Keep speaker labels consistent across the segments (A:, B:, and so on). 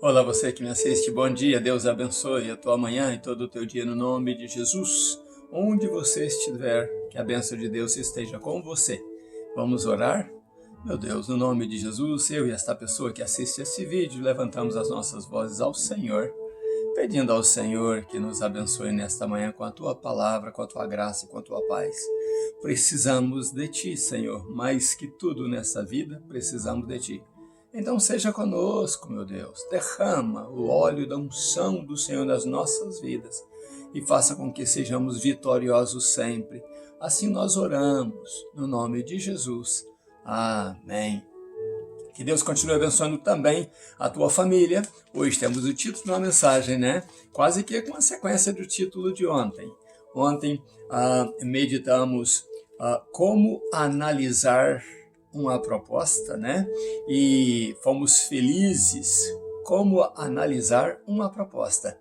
A: Olá, você que me assiste, bom dia, Deus abençoe a tua manhã e todo o teu dia no nome de Jesus. Onde você estiver, que a bênção de Deus esteja com você. Vamos orar? Meu Deus, no nome de Jesus, eu e esta pessoa que assiste esse vídeo, levantamos as nossas vozes ao Senhor, pedindo ao Senhor que nos abençoe nesta manhã com a tua palavra, com a tua graça e com a tua paz. Precisamos de ti, Senhor, mais que tudo nessa vida, precisamos de ti. Então seja conosco, meu Deus, derrama o óleo da unção do Senhor nas nossas vidas e faça com que sejamos vitoriosos sempre. Assim nós oramos, no nome de Jesus. Amém. Que Deus continue abençoando também a tua família. Hoje temos o título de uma mensagem, né? Quase que com a sequência do título de ontem. Ontem meditamos como analisar uma proposta, né? E fomos felizes como analisar uma proposta.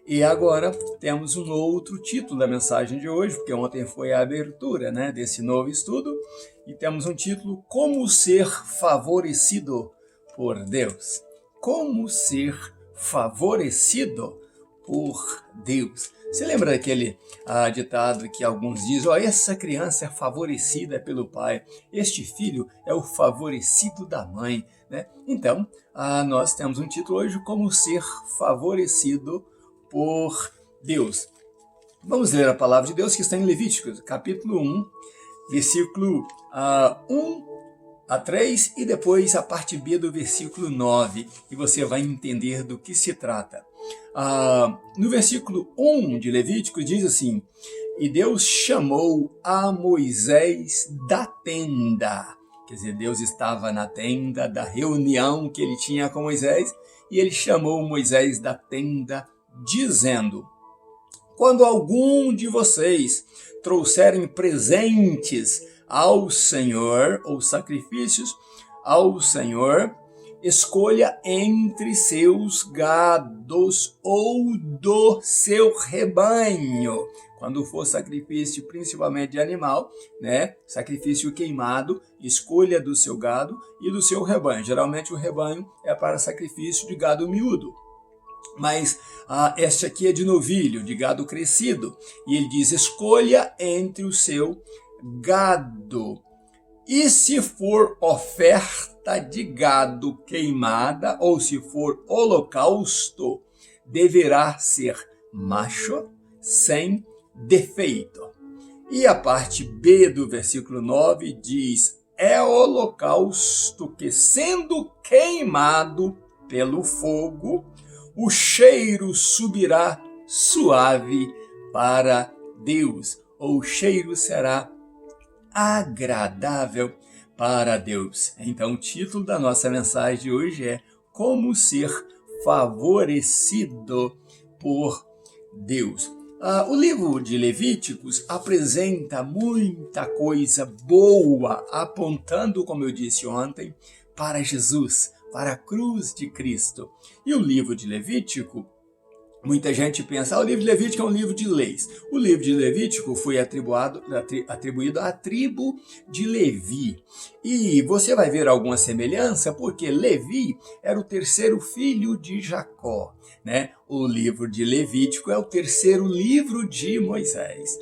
A: E agora temos um outro título da mensagem de hoje, porque ontem foi a abertura, né, desse novo estudo, e temos um título: Como ser favorecido por Deus. Como ser favorecido por Deus. Você lembra daquele ditado que alguns dizem: essa criança é favorecida pelo pai, este filho é o favorecido da mãe, né? Então, nós temos um título hoje: Como ser favorecido por Deus. Vamos ler a palavra de Deus que está em Levíticos, capítulo 1, versículo 1 a 3 e depois a parte B do versículo 9, e você vai entender do que se trata. No versículo 1 de Levítico diz assim: E Deus chamou a Moisés da tenda. Quer dizer, Deus estava na tenda da reunião que ele tinha com Moisés, e ele chamou Moisés da tenda, dizendo: Quando algum de vocês trouxerem presentes ao Senhor, ou sacrifícios ao Senhor, escolha entre seus gados ou do seu rebanho. Quando for sacrifício principalmente de animal, né? Sacrifício queimado, escolha do seu gado e do seu rebanho. Geralmente o rebanho é para sacrifício de gado miúdo. Mas este aqui é de novilho, de gado crescido. E ele diz: escolha entre o seu gado. E se for oferta de gado queimada, ou se for holocausto, deverá ser macho, sem defeito. E a parte B do versículo 9 diz: é holocausto que, sendo queimado pelo fogo, o cheiro subirá suave para Deus, ou o cheiro será agradável para Deus. Então, o título da nossa mensagem de hoje é: Como ser favorecido por Deus. O livro de Levíticos apresenta muita coisa boa, apontando, como eu disse ontem, para Jesus, para a cruz de Cristo. E o livro de Levítico, muita gente pensa: o livro de Levítico é um livro de leis. O livro de Levítico foi atribuído à tribo de Levi. E você vai ver alguma semelhança, porque Levi era o terceiro filho de Jacó, né? O livro de Levítico é o terceiro livro de Moisés.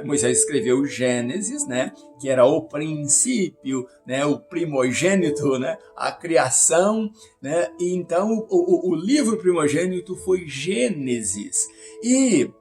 A: Moisés escreveu Gênesis, né? Que era o princípio, né? O primogênito, né? A criação, né? E então o livro primogênito foi Gênesis. E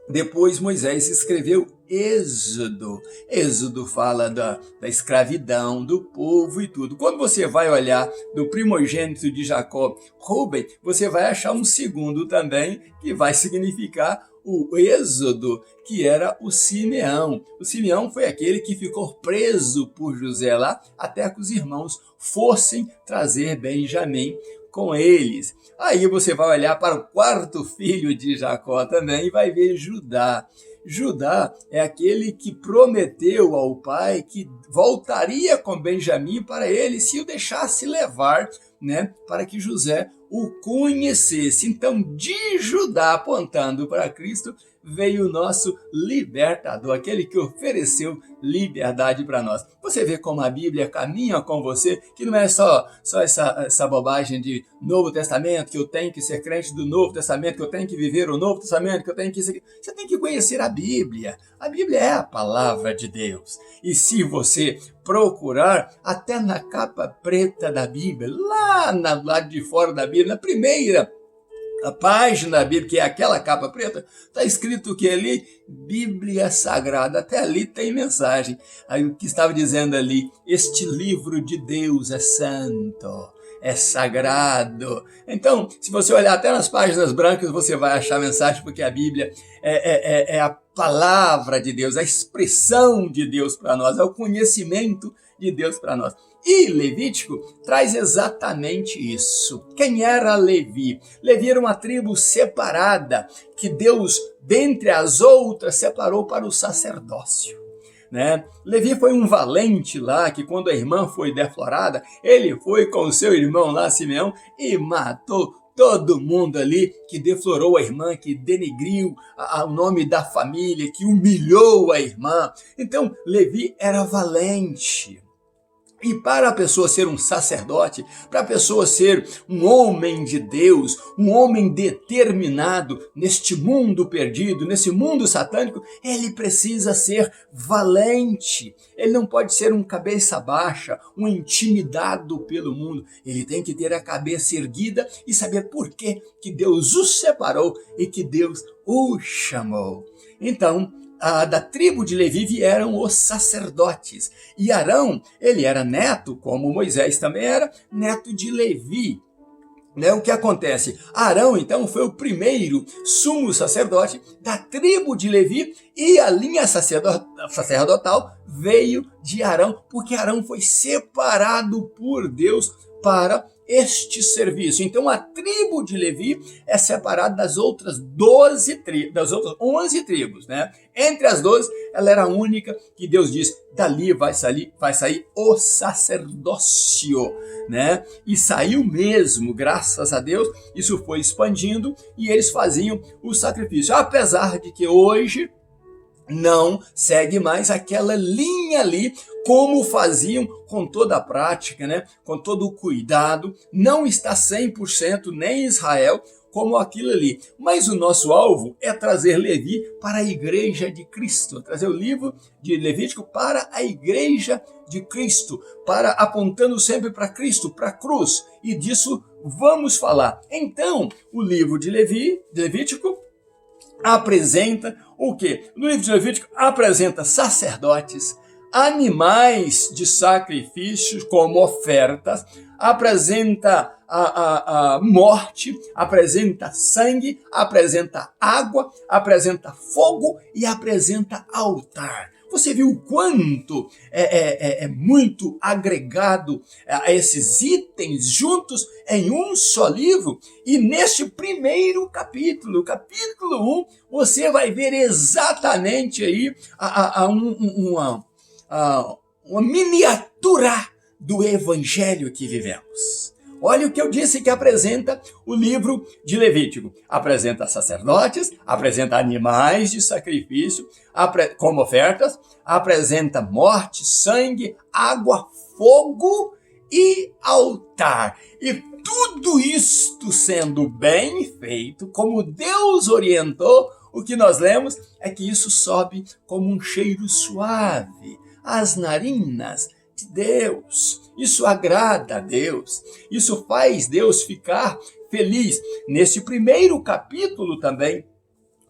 A: depois Moisés escreveu Êxodo. Êxodo fala da escravidão do povo e tudo. Quando você vai olhar do primogênito de Jacó, Rúben, você vai achar um segundo também que vai significar o Êxodo, que era o Simeão. O Simeão foi aquele que ficou preso por José lá até que os irmãos fossem trazer Benjamim com eles. Aí você vai olhar para o quarto filho de Jacó também e vai ver Judá. Judá é aquele que prometeu ao pai que voltaria com Benjamim para ele se o deixasse levar, né, para que José o conhecesse. Então, de Judá, apontando para Cristo, veio o nosso libertador, aquele que ofereceu liberdade para nós. Você vê como a Bíblia caminha com você, que não é só essa bobagem de Novo Testamento, que eu tenho que ser crente do Novo Testamento, que eu tenho que viver o Novo Testamento, que eu tenho que... Você tem que conhecer a Bíblia. A Bíblia é a palavra de Deus. E se você procurar, até na capa preta da Bíblia, lá no lado de fora da Bíblia, na primeira a página da Bíblia, que é aquela capa preta, está escrito que ali, Bíblia Sagrada, até ali tem mensagem. Aí o que estava dizendo ali, este livro de Deus é santo, é sagrado. Então, se você olhar até nas páginas brancas, você vai achar mensagem, porque a Bíblia é a palavra de Deus, a expressão de Deus para nós, é o conhecimento de Deus para nós. E Levítico traz exatamente isso. Quem era Levi? Levi era uma tribo separada, que Deus, dentre as outras, separou para o sacerdócio, né? Levi foi um valente lá, que quando a irmã foi deflorada, ele foi com o seu irmão lá, Simeão, e matou todo mundo ali, que deflorou a irmã, que denegriu o nome da família, que humilhou a irmã. Então, Levi era valente. E para a pessoa ser um sacerdote, para a pessoa ser um homem de Deus, um homem determinado neste mundo perdido, nesse mundo satânico, ele precisa ser valente. Ele não pode ser um cabeça baixa, um intimidado pelo mundo. Ele tem que ter a cabeça erguida e saber por que Deus o separou e que Deus o chamou. Então, da tribo de Levi vieram os sacerdotes. E Arão, ele era neto, como Moisés também era, neto de Levi. Né? O que acontece? Arão, então, foi o primeiro sumo sacerdote da tribo de Levi, e a linha sacerdotal veio de Arão, porque Arão foi separado por Deus para este serviço. Então a tribo de Levi é separada das outras 11 tribos, né? Entre as 12, ela era a única que Deus diz, dali vai sair o sacerdócio, né? E saiu mesmo, graças a Deus, isso foi expandindo e eles faziam o sacrifício. Apesar de que hoje não segue mais aquela linha ali, como faziam com toda a prática, né? Com todo o cuidado. Não está 100% nem Israel como aquilo ali. Mas o nosso alvo é trazer Levi para a igreja de Cristo, trazer o livro de Levítico para a igreja de Cristo, para apontando sempre para Cristo, para a cruz. E disso vamos falar. Então, o livro de Levítico apresenta o quê? No livro de Levítico apresenta sacerdotes, animais de sacrifícios como ofertas, apresenta a morte, apresenta sangue, apresenta água, apresenta fogo e apresenta altar. Você viu o quanto é muito agregado a esses itens juntos em um só livro? E neste primeiro capítulo, capítulo 1, você vai ver exatamente aí uma miniatura do evangelho que vivemos. Olha o que eu disse que apresenta o livro de Levítico. Apresenta sacerdotes, apresenta animais de sacrifício como ofertas, apresenta morte, sangue, água, fogo e altar. E tudo isto sendo bem feito, como Deus orientou, o que nós lemos é que isso sobe como um cheiro suave às narinas de Deus. Isso agrada a Deus, isso faz Deus ficar feliz. Nesse primeiro capítulo também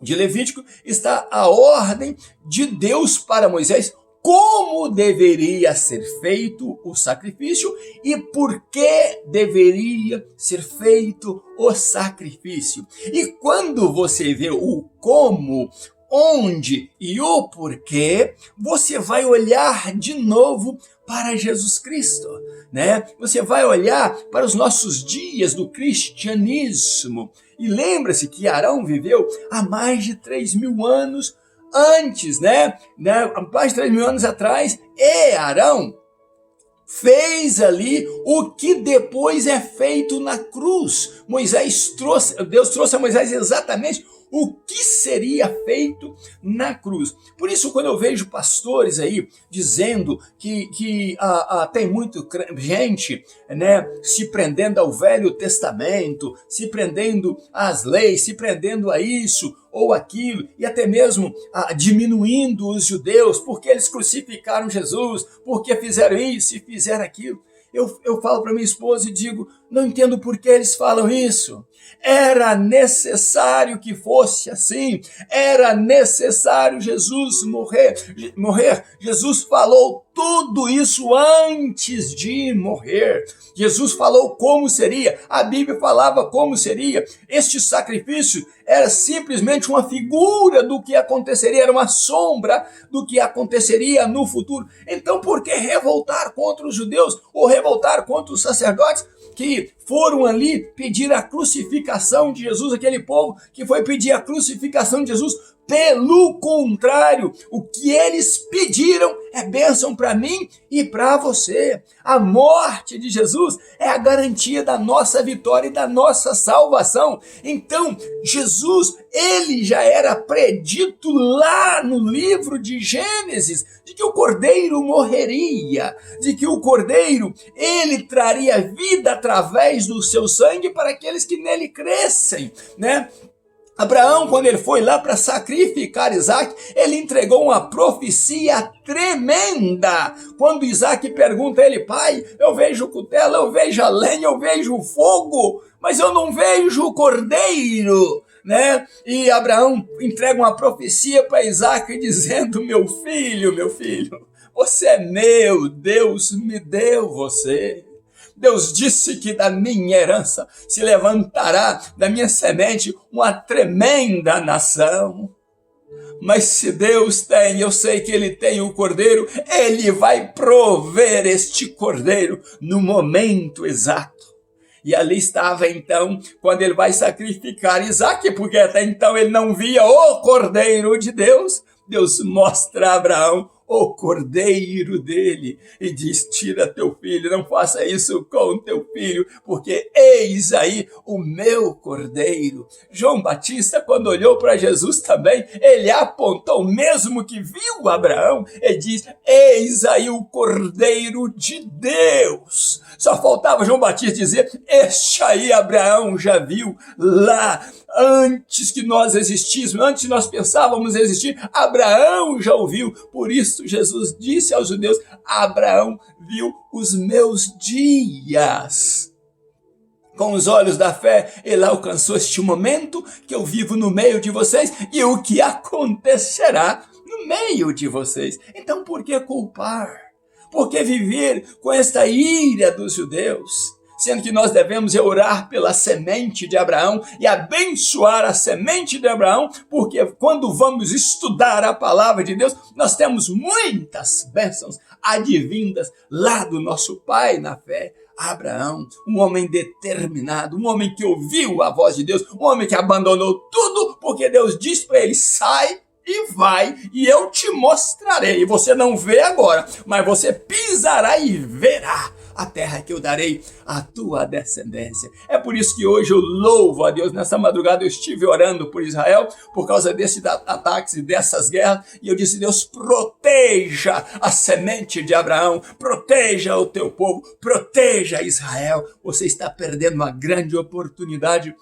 A: de Levítico está a ordem de Deus para Moisés, como deveria ser feito o sacrifício e por que deveria ser feito o sacrifício. E quando você vê o como, onde e o porquê, você vai olhar de novo para Jesus Cristo, né? Você vai olhar para os nossos dias do cristianismo. E lembra-se que Arão viveu há mais de 3.000 anos antes, né? Há mais de 3.000 anos atrás, e Arão fez ali o que depois é feito na cruz. Deus trouxe a Moisés exatamente o que seria feito na cruz. Por isso, quando eu vejo pastores aí dizendo que tem muito gente, né, se prendendo ao Velho Testamento, se prendendo às leis, se prendendo a isso ou aquilo, e até mesmo diminuindo os judeus, porque eles crucificaram Jesus, porque fizeram isso e fizeram aquilo. Eu falo para minha esposa e digo, não entendo por que eles falam isso. Era necessário que fosse assim. Era necessário Jesus morrer. Jesus falou tudo isso antes de morrer. Jesus falou como seria. A Bíblia falava como seria. Este sacrifício era simplesmente uma figura do que aconteceria, era uma sombra do que aconteceria no futuro. Então, por que revoltar contra os judeus ou revoltar contra os sacerdotes que foram ali pedir a crucificação de Jesus, aquele povo que foi pedir a crucificação de Jesus? Pelo contrário, o que eles pediram é bênção para mim e para você. A morte de Jesus é a garantia da nossa vitória e da nossa salvação. Então, Jesus, ele já era predito lá no livro de Gênesis, de que o Cordeiro morreria, de que o Cordeiro, ele traria vida através do seu sangue para aqueles que nele crescem, né? Abraão, quando ele foi lá para sacrificar Isaac, ele entregou uma profecia tremenda. Quando Isaac pergunta a ele, pai, eu vejo cutela, eu vejo a lenha, eu vejo o fogo, mas eu não vejo o cordeiro, né? E Abraão entrega uma profecia para Isaac dizendo, meu filho, você é meu, Deus me deu você. Deus disse que da minha herança se levantará, da minha semente, uma tremenda nação. Mas se Deus tem, eu sei que Ele tem o cordeiro, Ele vai prover este cordeiro no momento exato. E ali estava então, quando ele vai sacrificar Isaac, porque até então ele não via o cordeiro de Deus. Deus mostra a Abraão o cordeiro dele e diz, tira teu filho, não faça isso com teu filho, porque eis aí o meu cordeiro. João Batista, quando olhou para Jesus também, ele apontou, mesmo que viu Abraão, ele diz, eis aí o cordeiro de Deus. Só faltava João Batista dizer, este aí Abraão já viu lá, antes que nós existíssemos, antes que nós pensávamos existir, Abraão já ouviu. Por isso Jesus disse aos judeus, Abraão viu os meus dias. Com os olhos da fé, ele alcançou este momento que eu vivo no meio de vocês e o que acontecerá no meio de vocês. Então por que culpar? Por que viver com esta ira dos judeus? Sendo que nós devemos orar pela semente de Abraão e abençoar a semente de Abraão, porque quando vamos estudar a palavra de Deus, nós temos muitas bênçãos advindas lá do nosso pai na fé, Abraão, um homem determinado, um homem que ouviu a voz de Deus, um homem que abandonou tudo, porque Deus disse para ele, sai e vai, e eu te mostrarei. E você não vê agora, mas você pisará e verá a terra que eu darei à tua descendência. É por isso que hoje eu louvo a Deus. Nessa madrugada eu estive orando por Israel, por causa desses ataques e dessas guerras, e eu disse, Deus, proteja a semente de Abraão, proteja o teu povo, proteja Israel. Você está perdendo uma grande oportunidade,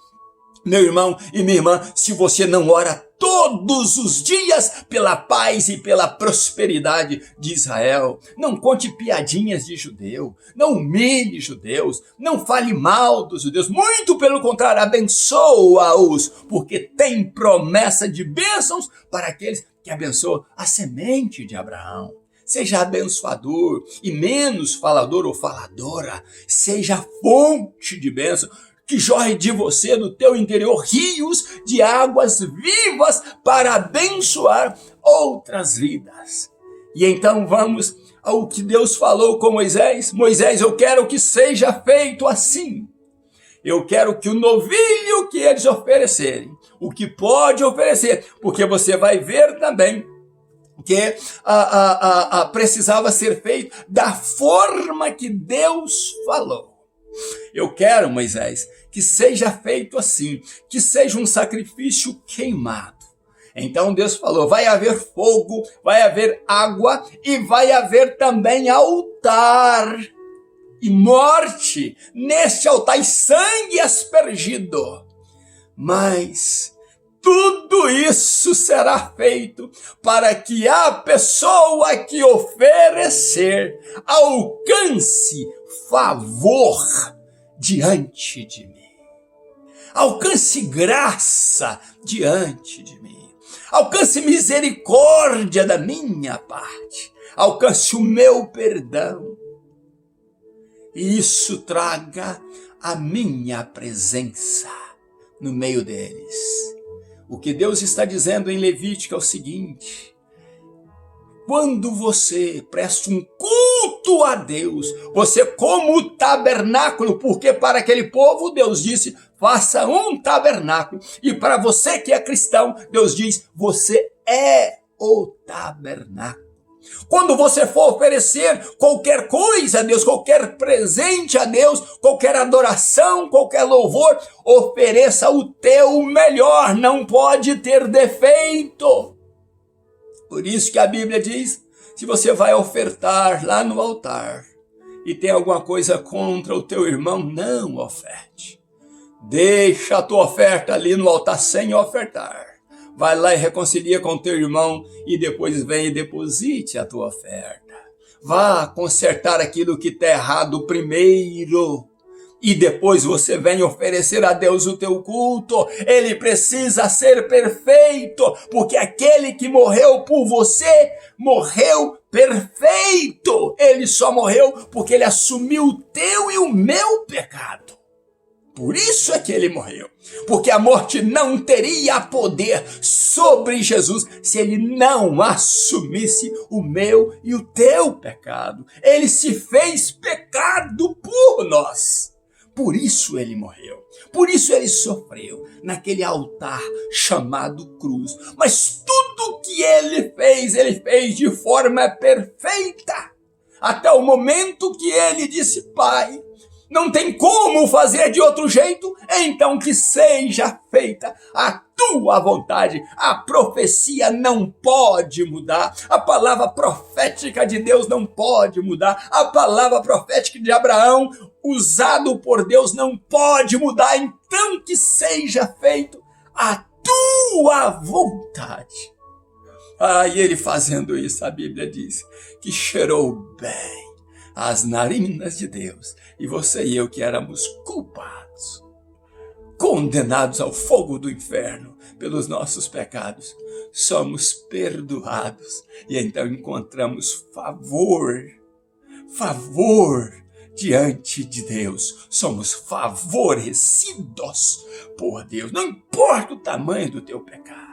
A: meu irmão e minha irmã, se você não ora todos os dias pela paz e pela prosperidade de Israel. Não conte piadinhas de judeu, não humilhe judeus, não fale mal dos judeus, muito pelo contrário, abençoa-os, porque tem promessa de bênçãos para aqueles que abençoam a semente de Abraão. Seja abençoador e menos falador ou faladora, seja fonte de bênção, que jorre de você, no teu interior, rios de águas vivas para abençoar outras vidas. E então vamos ao que Deus falou com Moisés. Moisés, eu quero que seja feito assim. Eu quero que o novilho que eles oferecerem, o que pode oferecer, porque você vai ver também que precisava ser feito da forma que Deus falou. Eu quero, Moisés, que seja feito assim, que seja um sacrifício queimado. Então Deus falou, vai haver fogo, vai haver água e vai haver também altar e morte neste altar e sangue aspergido. Mas tudo isso será feito para que a pessoa que oferecer alcance favor diante de mim. Alcance graça diante de mim. Alcance misericórdia da minha parte. Alcance o meu perdão. E isso traga a minha presença no meio deles. O que Deus está dizendo em Levítico é o seguinte: quando você presta um culto a Deus, você como o tabernáculo, porque para aquele povo Deus disse, faça um tabernáculo. E para você que é cristão, Deus diz, você é o tabernáculo. Quando você for oferecer qualquer coisa a Deus, qualquer presente a Deus, qualquer adoração, qualquer louvor, ofereça o teu melhor, não pode ter defeito. Por isso que a Bíblia diz, se você vai ofertar lá no altar e tem alguma coisa contra o teu irmão, não oferte. Deixa a tua oferta ali no altar sem ofertar. Vai lá e reconcilia com o teu irmão e depois vem e deposite a tua oferta. Vá consertar aquilo que está errado primeiro. E depois você vem oferecer a Deus o teu culto. Ele precisa ser perfeito, porque aquele que morreu por você, morreu perfeito. Ele só morreu porque ele assumiu o teu e o meu pecado. Por isso é que ele morreu. Porque a morte não teria poder sobre Jesus se ele não assumisse o meu e o teu pecado. Ele se fez pecado por nós. Por isso ele morreu. Por isso ele sofreu naquele altar chamado cruz. Mas tudo que ele fez de forma perfeita. Até o momento que ele disse, Pai, não tem como fazer de outro jeito, então que seja feita a tua vontade. A profecia não pode mudar. A palavra profética de Deus não pode mudar. A palavra profética de Abraão, usado por Deus, não pode mudar. Então que seja feito a tua vontade. E ele fazendo isso, a Bíblia diz que cheirou bem as narinas de Deus, e você e eu que éramos culpados, condenados ao fogo do inferno pelos nossos pecados, somos perdoados, e então encontramos favor diante de Deus, somos favorecidos por Deus, não importa o tamanho do teu pecado,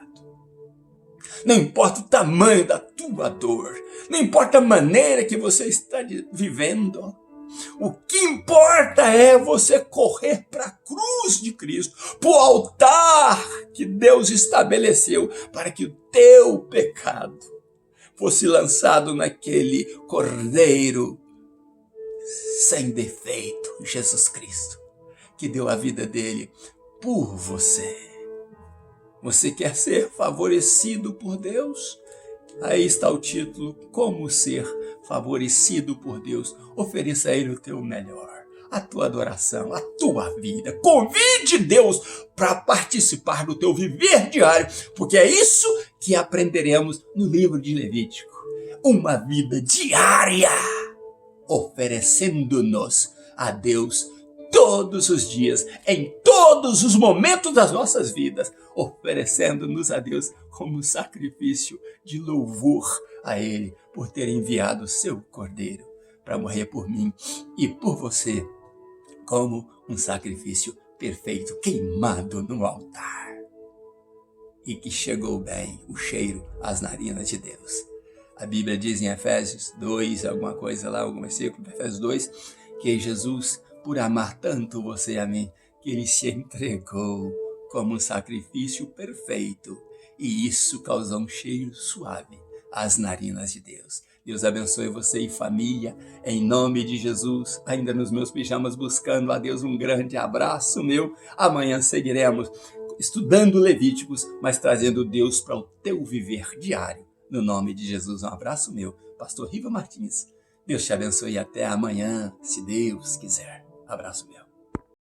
A: não importa o tamanho da tua dor, não importa a maneira que você está vivendo. O que importa é você correr para a cruz de Cristo, para o altar que Deus estabeleceu para que o teu pecado fosse lançado naquele cordeiro sem defeito, Jesus Cristo, que deu a vida dele por você. Você quer ser favorecido por Deus? Aí está o título, Como Ser Favorecido por Deus. Ofereça a Ele o teu melhor, a tua adoração, a tua vida. Convide Deus para participar do teu viver diário, porque é isso que aprenderemos no livro de Levítico. Uma vida diária, oferecendo-nos a Deus todos os dias, em todos os momentos das nossas vidas, oferecendo-nos a Deus como sacrifício de louvor a Ele por ter enviado o seu Cordeiro para morrer por mim e por você, como um sacrifício perfeito, queimado no altar. E que chegou bem o cheiro às narinas de Deus. A Bíblia diz em Efésios 2, alguma coisa lá, algum versículo, Efésios 2, que Jesus, por amar tanto você e a mim, que ele se entregou como um sacrifício perfeito. E isso causou um cheiro suave as narinas de Deus. Deus abençoe você e família, em nome de Jesus. Ainda nos meus pijamas buscando a Deus, um grande abraço meu. Amanhã seguiremos estudando Levíticos, mas trazendo Deus para o teu viver diário. No nome de Jesus, um abraço meu, Pastor Riva Martins. Deus te abençoe e até amanhã, se Deus quiser. Abraço meu.